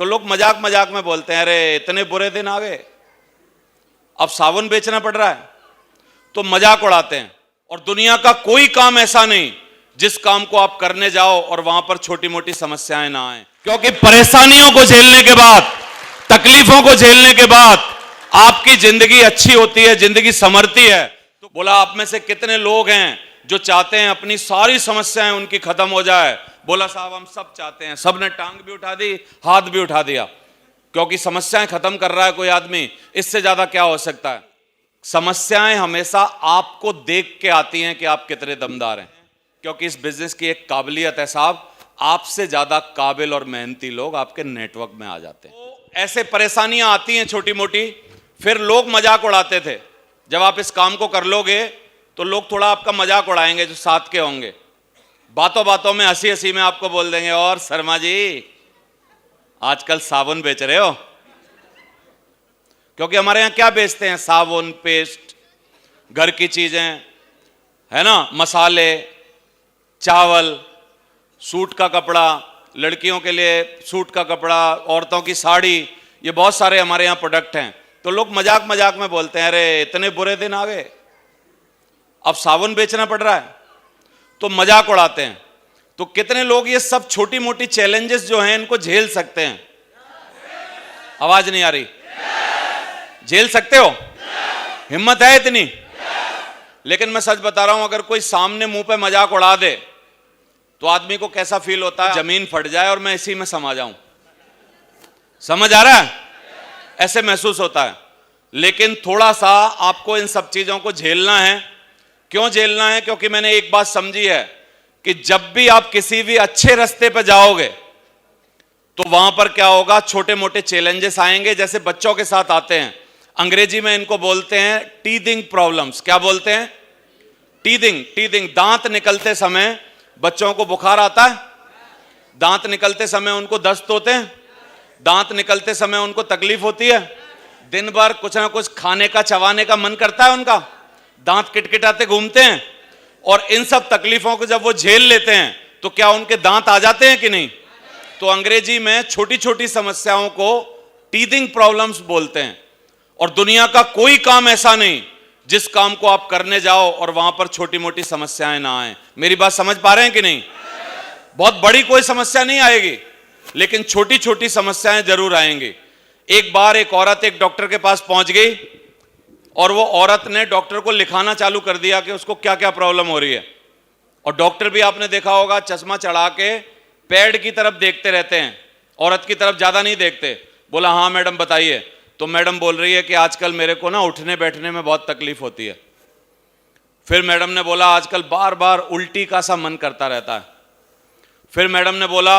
तो लोग मजाक मजाक में बोलते हैं, अरे इतने बुरे दिन आ गए, अब साबुन बेचना पड़ रहा है, तो मजाक उड़ाते हैं। और दुनिया का कोई काम ऐसा नहीं जिस काम को आप करने जाओ और वहां पर छोटी मोटी समस्याएं ना आए, क्योंकि परेशानियों को झेलने के बाद, तकलीफों को झेलने के बाद आपकी जिंदगी अच्छी होती है, जिंदगी संवरती है। तो बोला, आप में से कितने लोग हैं जो चाहते हैं अपनी सारी समस्याएं उनकी खत्म हो जाए? बोला, साहब हम सब चाहते हैं। सब ने टांग भी उठा दी, हाथ भी उठा दिया, क्योंकि समस्याएं खत्म कर रहा है कोई आदमी, इससे ज्यादा क्या हो सकता है? समस्याएं हमेशा आपको देख के आती हैं कि आप कितने दमदार हैं, क्योंकि इस बिजनेस की एक काबिलियत है साहब, आपसे ज्यादा काबिल और मेहनती लोग आपके नेटवर्क में आ जाते हैं। तो ऐसे परेशानियां आती हैं छोटी मोटी, फिर लोग मजाक उड़ाते थे। जब आप इस काम को कर लोगे तो लोग थोड़ा आपका मजाक उड़ाएंगे जो साथ के होंगे, बातों बातों में हंसी हंसी में आपको बोल देंगे, और शर्मा जी आजकल साबुन बेच रहे हो? क्योंकि हमारे यहां क्या बेचते हैं? साबुन, पेस्ट, घर की चीजें, है ना, मसाले, चावल, सूट का कपड़ा, लड़कियों के लिए सूट का कपड़ा, औरतों की साड़ी, ये बहुत सारे हमारे यहां प्रोडक्ट हैं। तो लोग मजाक मजाक में बोलते हैं, अरे इतने बुरे दिन आ गए, अब साबुन बेचना पड़ रहा है, तो मजाक उड़ाते हैं। तो कितने लोग ये सब छोटी मोटी चैलेंजेस जो हैं इनको झेल सकते हैं? आवाज नहीं आ रही? झेल सकते हो? हिम्मत है इतनी? लेकिन मैं सच बता रहा हूं, अगर कोई सामने मुंह पे मजाक उड़ा दे तो आदमी को कैसा फील होता है? जमीन फट जाए और मैं इसी में समा जाऊं। समझ आ रहा है? ऐसे महसूस होता है। लेकिन थोड़ा सा आपको इन सब चीजों को झेलना है। क्यों झेलना है? क्योंकि मैंने एक बात समझी है कि जब भी आप किसी भी अच्छे रास्ते पर जाओगे तो वहां पर क्या होगा, छोटे मोटे चैलेंजेस आएंगे, जैसे बच्चों के साथ आते हैं। अंग्रेजी में इनको बोलते हैं टीथिंग प्रॉब्लम्स। क्या बोलते हैं? टीथिंग। टीथिंग, दांत निकलते समय बच्चों को बुखार आता है, दांत निकलते समय उनको दस्त होते हैं, दांत निकलते समय उनको तकलीफ होती है, दिन भर कुछ ना कुछ खाने का, चबाने का मन करता है उनका, दांत किटकिटाते घूमते हैं। और इन सब तकलीफों को जब वो झेल लेते हैं तो क्या उनके दांत आ जाते हैं कि नहीं? तो अंग्रेजी में छोटी छोटी समस्याओं को टीथिंग प्रॉब्लम्स बोलते हैं। और दुनिया का कोई काम ऐसा नहीं जिस काम को आप करने जाओ और वहां पर छोटी मोटी समस्याएं ना आए। मेरी बात समझ पा रहे हैं कि नहीं? बहुत बड़ी कोई समस्या नहीं आएगी, लेकिन छोटी छोटी समस्याएं जरूर आएंगी। एक बार एक औरत एक डॉक्टर के पास पहुंच गई और वो औरत ने डॉक्टर को लिखाना चालू कर दिया कि उसको क्या क्या प्रॉब्लम हो रही है। और डॉक्टर भी आपने देखा होगा चश्मा चढ़ा के पैड की तरफ देखते रहते हैं, औरत की तरफ ज्यादा नहीं देखते। बोला, हाँ मैडम बताइए। तो मैडम बोल रही है कि आजकल मेरे को ना उठने बैठने में बहुत तकलीफ होती है। फिर मैडम ने बोला, आजकल बार बार उल्टी का सा मन करता रहता है। फिर मैडम ने बोला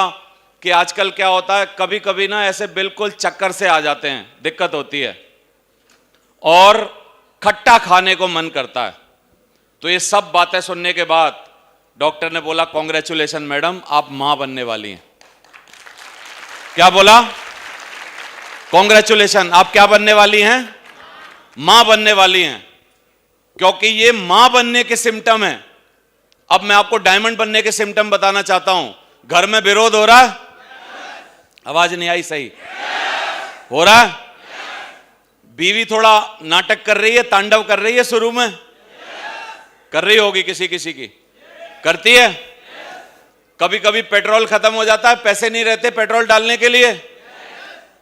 कि आजकल क्या होता है, कभी कभी ना ऐसे बिल्कुल चक्कर से आ जाते हैं, दिक्कत होती है, और खट्टा खाने को मन करता है। तो ये सब बातें सुनने के बाद डॉक्टर ने बोला, कॉन्ग्रेचुलेशन मैडम, आप मां बनने वाली हैं। क्या बोला? कॉन्ग्रेचुलेशन, आप क्या बनने वाली हैं? मां बनने वाली हैं। क्योंकि ये मां बनने के सिम्टम हैं। अब मैं आपको डायमंड बनने के सिम्टम बताना चाहता हूं। घर में विरोध हो रहा है? आवाज नहीं आई सही? हो रहा है? बीवी थोड़ा नाटक कर रही है, तांडव कर रही है, शुरू में कर रही होगी, किसी किसी की करती है। कभी कभी पेट्रोल खत्म हो जाता है, पैसे नहीं रहते पेट्रोल डालने के लिए,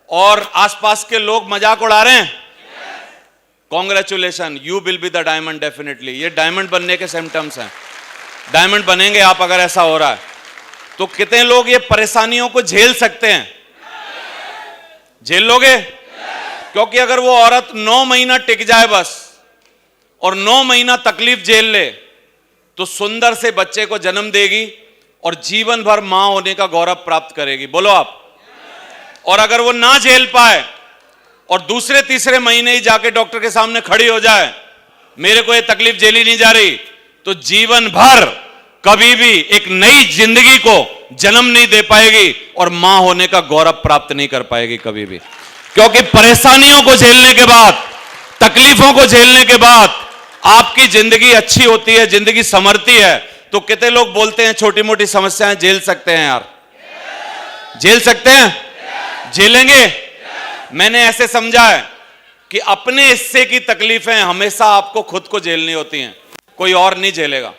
और आसपास के लोग मजाक उड़ा रहे हैं। Congratulation, you will be the diamond definitely. ये डायमंड बनने के सिम्टम्स हैं। डायमंड बनेंगे आप अगर ऐसा हो रहा है तो। कितने लोग ये परेशानियों को झेल सकते हैं? झेल लोगे? क्योंकि अगर वो औरत 9 महीना टिक जाए बस, और 9 महीना तकलीफ झेल ले, तो सुंदर से बच्चे को जन्म देगी और जीवन भर मां होने का गौरव प्राप्त करेगी। बोलो आप। और अगर वो ना झेल पाए और दूसरे तीसरे महीने ही जाके डॉक्टर के सामने खड़ी हो जाए, मेरे को ये तकलीफ झेली नहीं जा रही, तो जीवन भर कभी भी एक नई जिंदगी को जन्म नहीं दे पाएगी और मां होने का गौरव प्राप्त नहीं कर पाएगी कभी भी। क्योंकि परेशानियों को झेलने के बाद, तकलीफों को झेलने के बाद आपकी जिंदगी अच्छी होती है, जिंदगी संवरती है। तो कितने लोग बोलते हैं छोटी मोटी समस्याएं झेल सकते हैं? यार झेल सकते हैं? झेलेंगे? मैंने ऐसे समझा है कि अपने हिस्से की तकलीफें हमेशा आपको खुद को झेलनी होती हैं, कोई और नहीं झेलेगा।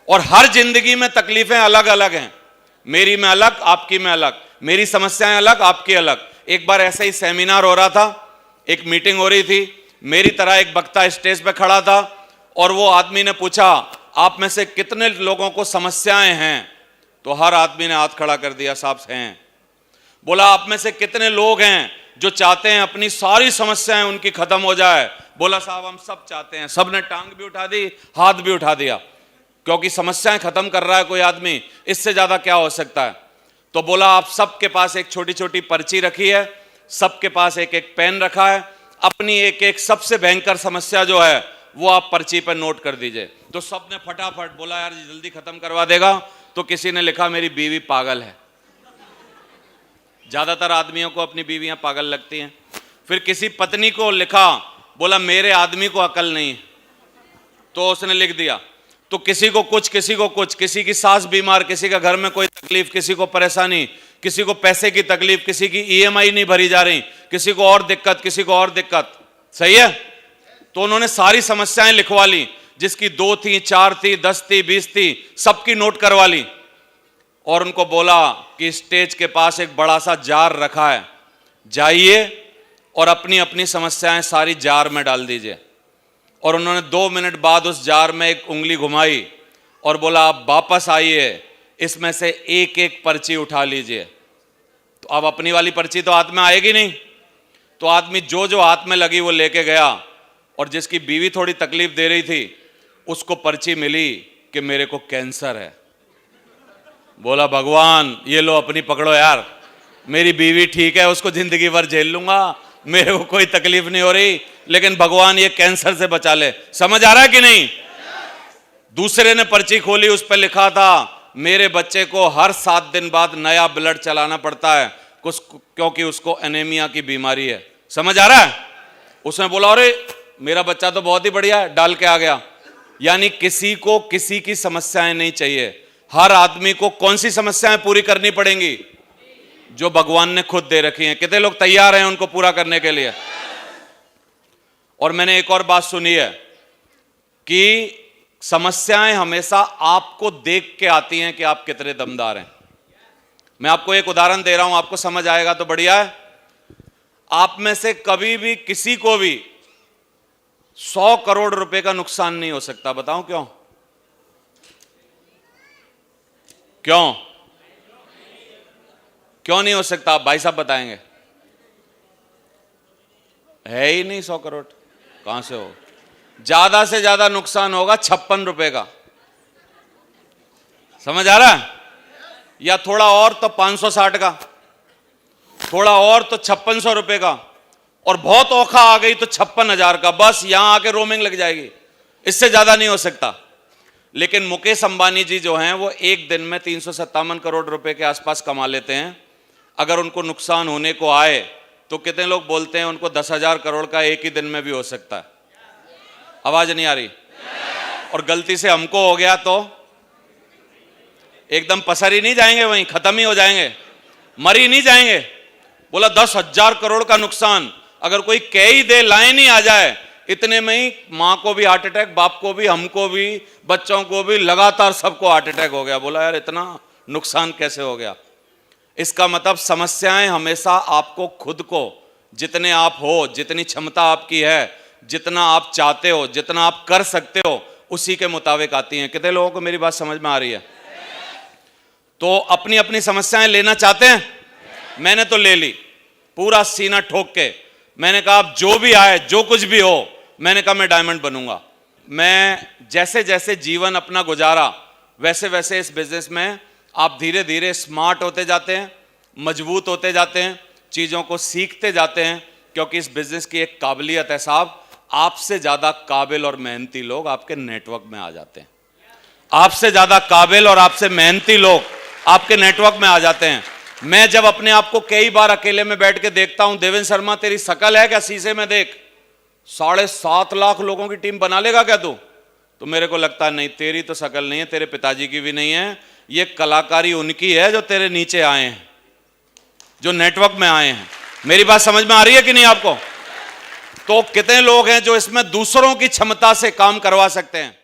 और हर जिंदगी में तकलीफें अलग अलग हैं, मेरी में अलग, आपकी में अलग, मेरी समस्याएं अलग, आपकी अलग। एक बार ऐसे ही सेमिनार हो रहा था, एक मीटिंग हो रही थी, मेरी तरह एक वक्ता स्टेज पे खड़ा था और वो आदमी ने पूछा, आप में से कितने लोगों को समस्याएं हैं? तो हर आदमी ने हाथ खड़ा कर दिया, साहब हैं। बोला, आप में से कितने लोग हैं जो चाहते हैं अपनी सारी समस्याएं उनकी खत्म हो जाए? बोला, साहब हम सब चाहते हैं। सब ने टांग भी उठा दी, हाथ भी उठा दिया, क्योंकि समस्याएं खत्म कर रहा है कोई आदमी, इससे ज्यादा क्या हो सकता है। तो बोला, आप सबके पास एक छोटी छोटी पर्ची रखी है, सबके पास एक एक पेन रखा है, अपनी एक एक सबसे भयंकर समस्या जो है वो आप पर्ची पर नोट कर दीजिए। तो सबने फटाफट बोला, यार जल्दी खत्म करवा देगा। तो किसी ने लिखा, मेरी बीवी पागल है। ज्यादातर आदमियों को अपनी बीवियां पागल लगती हैं। फिर किसी पत्नी को लिखा, बोला मेरे आदमी को अकल नहीं है, तो उसने लिख दिया। तो किसी को कुछ, किसी को कुछ, किसी की सास बीमार, किसी का घर में कोई तकलीफ, किसी को परेशानी, किसी को पैसे की तकलीफ, किसी की ईएमआई नहीं भरी जा रही, किसी को और दिक्कत, किसी को और दिक्कत। सही है? तो उन्होंने सारी समस्याएं लिखवा ली, जिसकी 2 थी, 4 थी, 10 थी, 20 थी, सबकी नोट करवा ली। और उनको बोला कि स्टेज के पास एक बड़ा सा जार रखा है, जाइए और अपनी अपनी समस्याएं सारी जार में डाल दीजिए। और उन्होंने 2 मिनट बाद उस जार में एक उंगली घुमाई और बोला, आप वापस आइए, इसमें से एक एक पर्ची उठा लीजिए। तो अब अपनी वाली पर्ची तो हाथ में आएगी नहीं, तो आदमी जो जो हाथ में लगी वो लेके गया। और जिसकी बीवी थोड़ी तकलीफ दे रही थी, उसको पर्ची मिली कि मेरे को कैंसर है। बोला, भगवान ये लो अपनी पकड़ो यार, मेरी बीवी ठीक है, उसको जिंदगी भर झेल लूंगा, मेरे को कोई तकलीफ नहीं हो रही, लेकिन भगवान ये कैंसर से बचा ले। समझ आ रहा है कि नहीं? दूसरे ने पर्ची खोली, उस पर लिखा था, मेरे बच्चे को हर 7 दिन बाद नया ब्लड चलाना पड़ता है क्योंकि उसको एनीमिया की बीमारी है। समझ आ रहा है? उसने बोला, अरे मेरा बच्चा तो बहुत ही बढ़िया है, डाल के आ गया। यानी किसी को किसी की समस्याएं नहीं चाहिए, हर आदमी को कौन सी समस्याएं पूरी करनी पड़ेंगी? जो भगवान ने खुद दे रखी हैं। कितने लोग तैयार हैं उनको पूरा करने के लिए? और मैंने एक और बात सुनी है कि समस्याएं हमेशा आपको देख के आती हैं कि आप कितने दमदार हैं। मैं आपको एक उदाहरण दे रहा हूं, आपको समझ आएगा तो बढ़िया है। आप में से कभी भी किसी को भी 100 करोड़ रुपए का नुकसान नहीं हो सकता। बताऊं क्यों? क्यों क्यों नहीं हो सकता? आप भाई साहब बताएंगे। है ही नहीं 100 करोड़, कहां से हो? ज्यादा से ज्यादा नुकसान होगा 56 रुपए का। समझ आ रहा है? या थोड़ा और तो 560 का, थोड़ा और तो 5600 रुपए का, और बहुत औखा आ गई तो 56,000 का। बस यहां आके रोमिंग लग जाएगी, इससे ज्यादा नहीं हो सकता। लेकिन मुकेश अंबानी जी जो हैं वो एक दिन में 357 करोड़ रुपए के आसपास कमा लेते हैं। अगर उनको नुकसान होने को आए तो कितने लोग बोलते हैं उनको 10,000 करोड़ का एक ही दिन में भी हो सकता है? आवाज नहीं आ रही? और गलती से हमको हो गया तो एकदम पसर ही नहीं जाएंगे, वहीं खत्म ही हो जाएंगे, मर ही नहीं जाएंगे। बोला 10,000 करोड़ का नुकसान, अगर कोई कह ही दे, लाइन ही आ जाए, इतने में ही मां को भी हार्ट अटैक, बाप को भी, हमको भी, बच्चों को भी, लगातार सबको हार्ट अटैक हो गया। बोला यार इतना नुकसान कैसे हो गया? इसका मतलब समस्याएं हमेशा आपको खुद को, जितने आप हो, जितनी क्षमता आपकी है, जितना आप चाहते हो, जितना आप कर सकते हो, उसी के मुताबिक आती हैं। कितने लोगों को मेरी बात समझ में आ रही है? तो अपनी अपनी समस्याएं लेना चाहते हैं? मैंने तो ले ली, पूरा सीना ठोक के। मैंने कहा अब जो भी आए, जो कुछ भी हो, मैंने कहा मैं डायमंड बनूंगा। मैं जैसे जैसे जीवन अपना गुजारा, वैसे वैसे इस बिजनेस में आप धीरे धीरे स्मार्ट होते जाते हैं, मजबूत होते जाते हैं, चीज़ों को सीखते जाते हैं। क्योंकि इस बिजनेस की एक काबिलियत है साहब, आपसे ज़्यादा काबिल और मेहनती लोग आपके नेटवर्क में आ जाते हैं। आपसे ज़्यादा काबिल और आपसे मेहनती लोग आपके नेटवर्क में आ जाते हैं। मैं जब अपने आप को कई बार अकेले में बैठ के देखता हूं, देवेंद्र शर्मा तेरी शकल है क्या शीशे में देख, 7.5 लाख लोगों की टीम बना लेगा क्या तू? तो मेरे को लगता है नहीं, तेरी तो शकल नहीं है, तेरे पिताजी की भी नहीं है, ये कलाकारी उनकी है जो तेरे नीचे आए हैं। जो नेटवर्क में आए हैं। मेरी बात समझ में आ रही है कि नहीं आपको? तो कितने लोग हैं जो इसमें दूसरों की क्षमता से काम करवा सकते हैं?